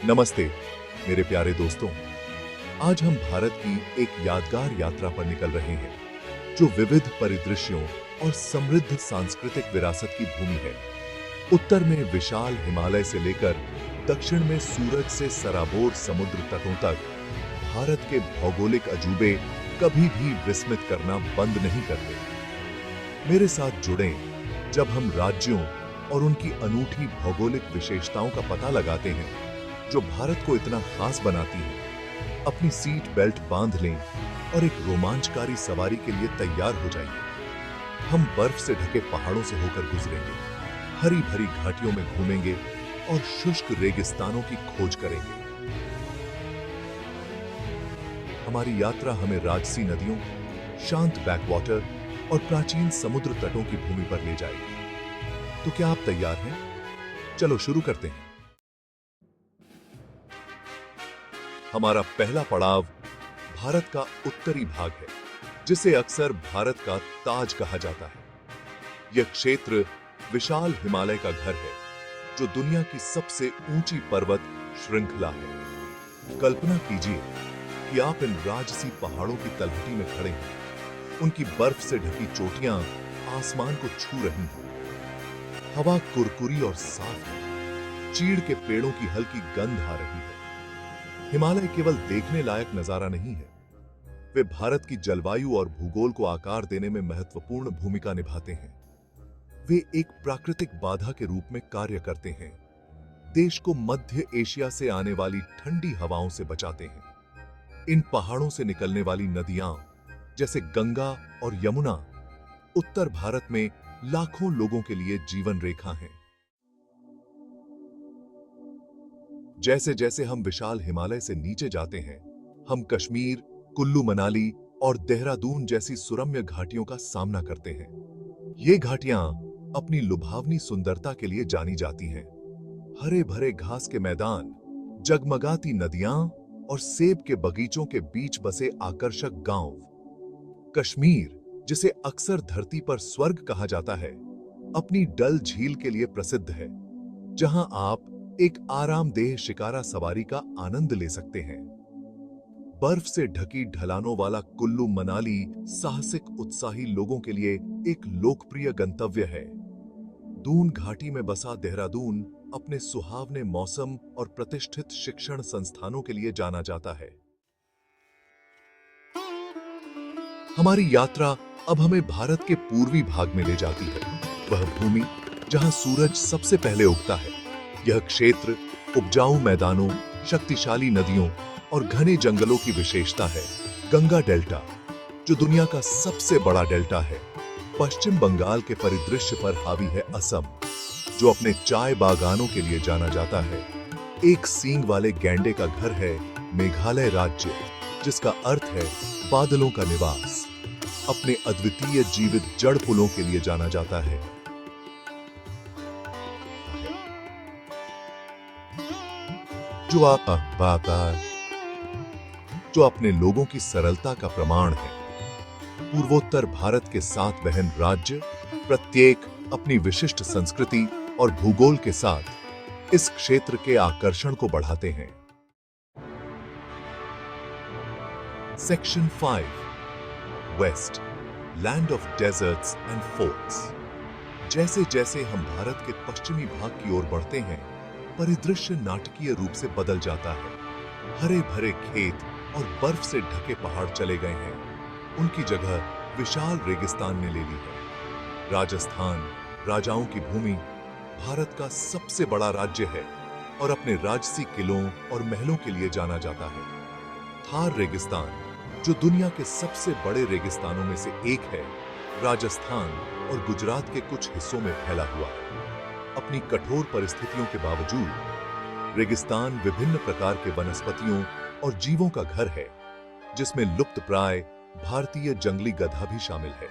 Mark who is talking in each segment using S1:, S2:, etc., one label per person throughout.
S1: नमस्ते मेरे प्यारे दोस्तों। आज हम भारत की एक यादगार यात्रा पर निकल रहे हैं जो विविध परिदृश्यों और समृद्ध सांस्कृतिक विरासत की भूमि है। उत्तर में विशाल हिमालय से लेकर दक्षिण में सूरज से सराबोर समुद्र तटों तक भारत के भौगोलिक अजूबे कभी भी विस्मित करना बंद नहीं करते। मेरे साथ जुड़ें जब हम राज्यों और उनकी अनूठी भौगोलिक विशेषताओं का पता लगाते हैं जो भारत को इतना खास बनाती है। अपनी सीट बेल्ट बांध लें और एक रोमांचकारी सवारी के लिए तैयार हो जाइए। हम बर्फ से ढके पहाड़ों से होकर गुजरेंगे, हरी भरी घाटियों में घूमेंगे और शुष्क रेगिस्तानों की खोज करेंगे। हमारी यात्रा हमें राजसी नदियों, शांत बैकवाटर और प्राचीन समुद्र तटों की भूमि पर ले जाएगी। तो क्या आप तैयार हैं? चलो शुरू करते हैं। हमारा पहला पड़ाव भारत का उत्तरी भाग है, जिसे अक्सर भारत का ताज कहा जाता है। यह क्षेत्र विशाल हिमालय का घर है, जो दुनिया की सबसे ऊंची पर्वत श्रृंखला है। कल्पना कीजिए कि आप इन राजसी पहाड़ों की तलहटी में खड़े हैं। उनकी बर्फ से ढकी चोटियां आसमान को छू रही हैं। हवा कुरकुरी और साफ है। चीड़ के पेड़ों की हल्की गंध आ रही है। हिमालय केवल देखने लायक नजारा नहीं है, वे भारत की जलवायु और भूगोल को आकार देने में महत्वपूर्ण भूमिका निभाते हैं। वे एक प्राकृतिक बाधा के रूप में कार्य करते हैं, देश को मध्य एशिया से आने वाली ठंडी हवाओं से बचाते हैं। इन पहाड़ों से निकलने वाली नदियां जैसे गंगा और यमुना उत्तर भारत में लाखों लोगों के लिए जीवन रेखा हैं। जैसे जैसे हम विशाल हिमालय से नीचे जाते हैं, हम कश्मीर, कुल्लू मनाली और देहरादून जैसी सुरम्य घाटियों का सामना करते हैं। ये घाटियां अपनी लुभावनी सुंदरता के लिए जानी जाती हैं। हरे भरे घास के मैदान, जगमगाती नदियां और सेब के बगीचों के बीच बसे आकर्षक गांव। कश्मीर, जिसे अक्सर धरती पर स्वर्ग कहा जाता है, अपनी डल झील के लिए प्रसिद्ध है, जहां आप एक आरामदेह शिकारा सवारी का आनंद ले सकते हैं। बर्फ से ढकी ढलानों वाला कुल्लू मनाली साहसिक उत्साही लोगों के लिए एक लोकप्रिय गंतव्य है। दून घाटी में बसा देहरादून अपने सुहावने मौसम और प्रतिष्ठित शिक्षण संस्थानों के लिए जाना जाता है। हमारी यात्रा अब हमें भारत के पूर्वी भाग में ले जाती है, वह भूमि जहां सूरज सबसे पहले उगता है। यह क्षेत्र उपजाऊ मैदानों, शक्तिशाली नदियों और घने जंगलों की विशेषता है। गंगा डेल्टा, जो दुनिया का सबसे बड़ा डेल्टा है, पश्चिम बंगाल के परिदृश्य पर हावी है। असम, जो अपने चाय बागानों के लिए जाना जाता है। एक सींग वाले गैंडे का घर है मेघालय राज्य, जिसका अर्थ है बादलों का निवास। अपने अद्वितीय जीवित जड़ पुलों के लिए जाना जाता है। जो अपने लोगों की सरलता का प्रमाण है। पूर्वोत्तर भारत के 7 बहन राज्य, प्रत्येक अपनी विशिष्ट संस्कृति और भूगोल के साथ इस क्षेत्र के आकर्षण को बढ़ाते हैं। Section 5, west, land of deserts and forts. जैसे जैसे हम भारत के पश्चिमी भाग की ओर बढ़ते हैं, परिदृश्य नाटकीय रूप से बदल जाता है। हरे भरे खेत और बर्फ से ढके पहाड़ चले गए हैं। उनकी जगह विशाल रेगिस्तान ने ले ली है। राजस्थान, राजाओं की भूमि, भारत का सबसे बड़ा राज्य है और अपने राजसी किलों और महलों के लिए जाना जाता है। थार रेगिस्तान, जो दुनिया के सबसे बड़े रेगिस्तानों में से एक है, राजस्थान और गुजरात के कुछ हिस्सों में फैला हुआ है। अपनी कठोर परिस्थितियों के बावजूद रेगिस्तान विभिन्न प्रकार के वनस्पतियों और जीवों का घर है, जिसमें लुप्तप्राय भारतीय जंगली गधा भी शामिल है।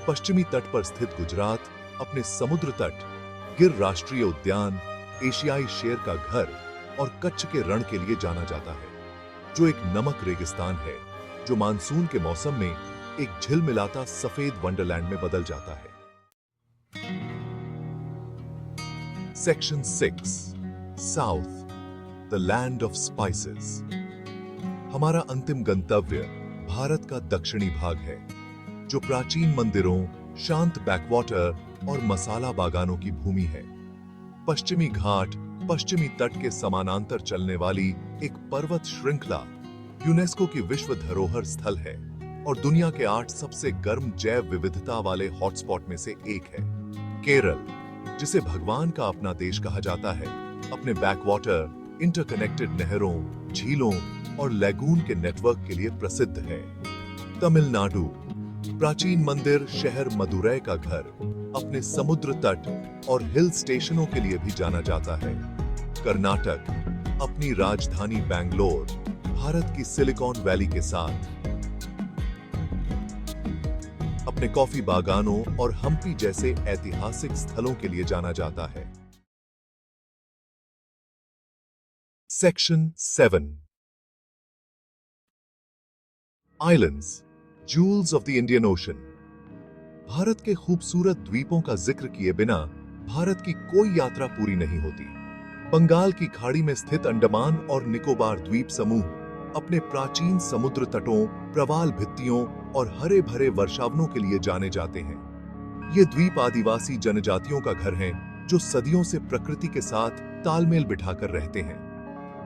S1: पश्चिमी तट पर स्थित गुजरात अपने समुद्र तट, गिर राष्ट्रीय उद्यान, एशियाई शेर का घर और कच्छ के रण के लिए जाना जाता है, जो एक नमक रेगिस्तान है जो मानसून के मौसम में एक झिलमिलाता सफेद वंडरलैंड में बदल जाता है। Section 6, south, the land of spices. हमारा अंतिम गंतव्य भारत का दक्षिणी भाग है, जो प्राचीन मंदिरों, शांत बैकवाटर और मसाला बागानों की भूमि है। पश्चिमी घाट पश्चिमी तट के समानांतर चलने वाली एक पर्वत श्रृंखला यूनेस्को की विश्व धरोहर स्थल है और दुनिया के 8 सबसे गर्म जैव विविधता वाले हॉटस्पॉट में से एक है। केरल, जिसे भगवान का अपना देश कहा जाता है, अपने बैकवाटर, इंटरकनेक्टेड नहरों, झीलों और लैगून के नेटवर्क के लिए प्रसिद्ध है। तमिलनाडु, प्राचीन मंदिर शहर मदुरै का घर, अपने समुद्र तट और हिल स्टेशनों के लिए भी जाना जाता है। कर्नाटक, अपनी राजधानी बैंगलोर, भारत की सिलिकॉन वैली के साथ, अपने कॉफी बागानों और हम्पी जैसे ऐतिहासिक स्थलों के लिए जाना जाता है। Section 7 islands, jewels of the Indian Ocean. Bharat के खूबसूरत द्वीपों का जिक्र किए बिना भारत की कोई यात्रा पूरी नहीं होती। बंगाल की खाड़ी में स्थित अंडमान और निकोबार द्वीप समूह अपने प्राचीन समुद्र तटों, प्रवाल भित्तियों और हरे भरे वर्षावनों के लिए जाने जाते हैं। ये द्वीप आदिवासी जनजातियों का घर हैं, जो सदियों से प्रकृति के साथ तालमेल बिठाकर रहते हैं।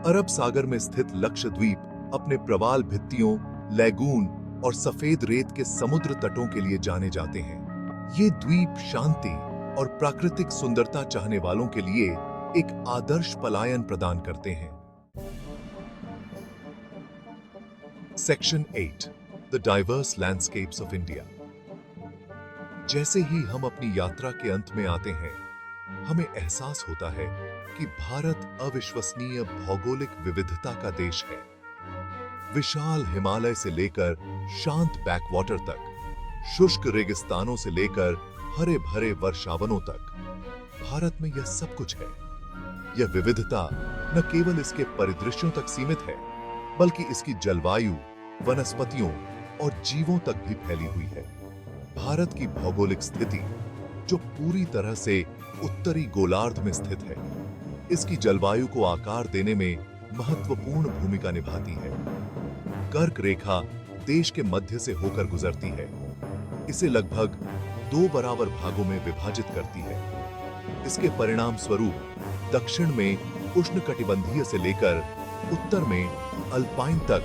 S1: अरब सागर में स्थित लक्षद्वीप अपने प्रवाल भित्तियों, लैगून और सफेद रेत के समुद्र तटों के लिए जाने जाते हैं। ये द्वीप शांति और प्राकृतिक सुंदरता चाहने वालों के लिए एक आदर्श पलायन प्रदान करते हैं। Section 8 the diverse landscapes of India. जैसे ही हम अपनी यात्रा के अंत में आते हैं, हमें एहसास होता है कि भारत अविश्वसनीय भौगोलिक विविधता का देश है। विशाल हिमालय से लेकर शांत बैकवाटर तक, शुष्क रेगिस्तानों से लेकर हरे भरे वर्षावनों तक, भारत में यह सब कुछ है। यह विविधता न केवल इसके परिदृश्यों तक सीमित है, बल्कि इसकी जलवायु, वनस्पतियों और जीवों तक भी फैली हुई है। भारत की भौगोलिक स्थिति, जो पूरी तरह से उत्तरी गोलार्ध में स्थित है, इसकी जलवायु को आकार देने में महत्वपूर्ण भूमिका निभाती है। कर्क रेखा देश के मध्य से होकर गुजरती है, इसे लगभग 2 बराबर भागों में विभाजित करती है। इसके परिणाम स्वरूप दक्षिण में उष्णकटिबंधीय से लेकर उत्तर में अल्पाइन तक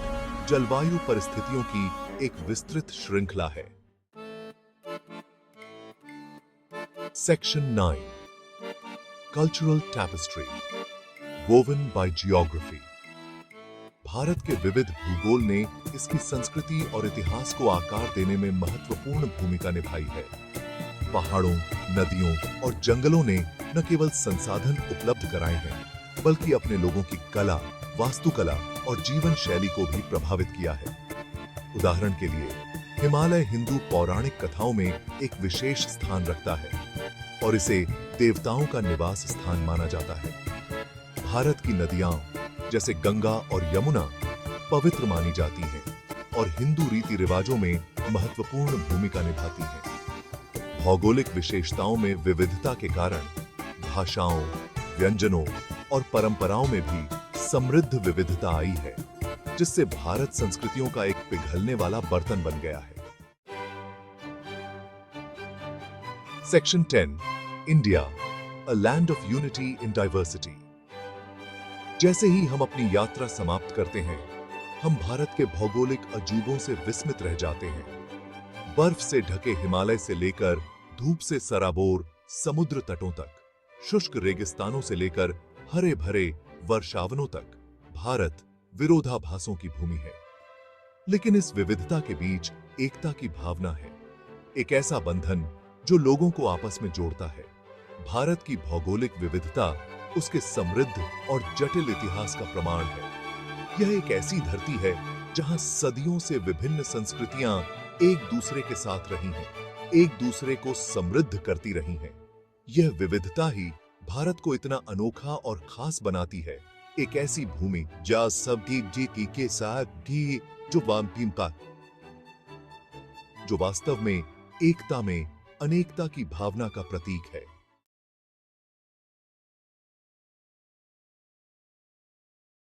S1: जलवायु परिस्थितियों की एक विस्तृत श्रृंखला है। Section 9 cultural tapestry woven by geography. Bharat के विविध भूगोल ने इसकी संस्कृति और इतिहास को आकार देने में महत्वपूर्ण भूमिका निभाई है। पहाड़ों, नदियों और जंगलों ने न केवल संसाधन उपलब्ध कराए हैं, बल्कि अपने लोगों की कला, वास्तुकला और जीवन शैली को भी प्रभावित किया है। उदाहरण के लिए, हिमालय हिंदू पौराणिक कथाओं में एक विशेष स्थान रखता है और इसे देवताओं का निवास स्थान माना जाता है। भारत की नदियां जैसे गंगा और यमुना पवित्र मानी जाती हैं और हिंदू रीति रिवाजों में महत्वपूर्ण भूमिका निभाती हैं। भौगोलिक विशेषताओं में विविधता के कारण भाषाओं, व्यंजनों और परंपराओं में भी समृद्ध विविधता आई है, जिससे भारत संस्कृतियों का एक पिघलने वाला बर्तन बन गया है। Section 10 India, a land of unity in diversity. जैसे ही हम अपनी यात्रा समाप्त करते हैं, हम भारत के भौगोलिक अजूबों से विस्मित रह जाते हैं। बर्फ से ढके हिमालय से लेकर धूप से सराबोर समुद्र तटों तक, शुष्क रेगिस्तानों से लेकर हरे भरे वर्षावनों तक, भारत विरोधाभासों की भूमि है। लेकिन इस विविधता के बीच एकता की भावना है, एक ऐसा बंधन जो लोगों को आपस में जोड़ता है। भारत की भौगोलिक विविधता उसके समृद्ध और जटिल इतिहास का प्रमाण है। यह एक ऐसी धरती है जहां सदियों से विभिन्न संस्कृतियां एक दूसरे के साथ रही हैं, एक दूसरे को समृद्ध करती रही हैं। यह विविधता ही भारत को इतना अनोखा और खास बनाती है। एक ऐसी भूमि जहां सभी जीती के साथ भी जो वास्तव में एकता में अनेकता की भावना का प्रतीक है।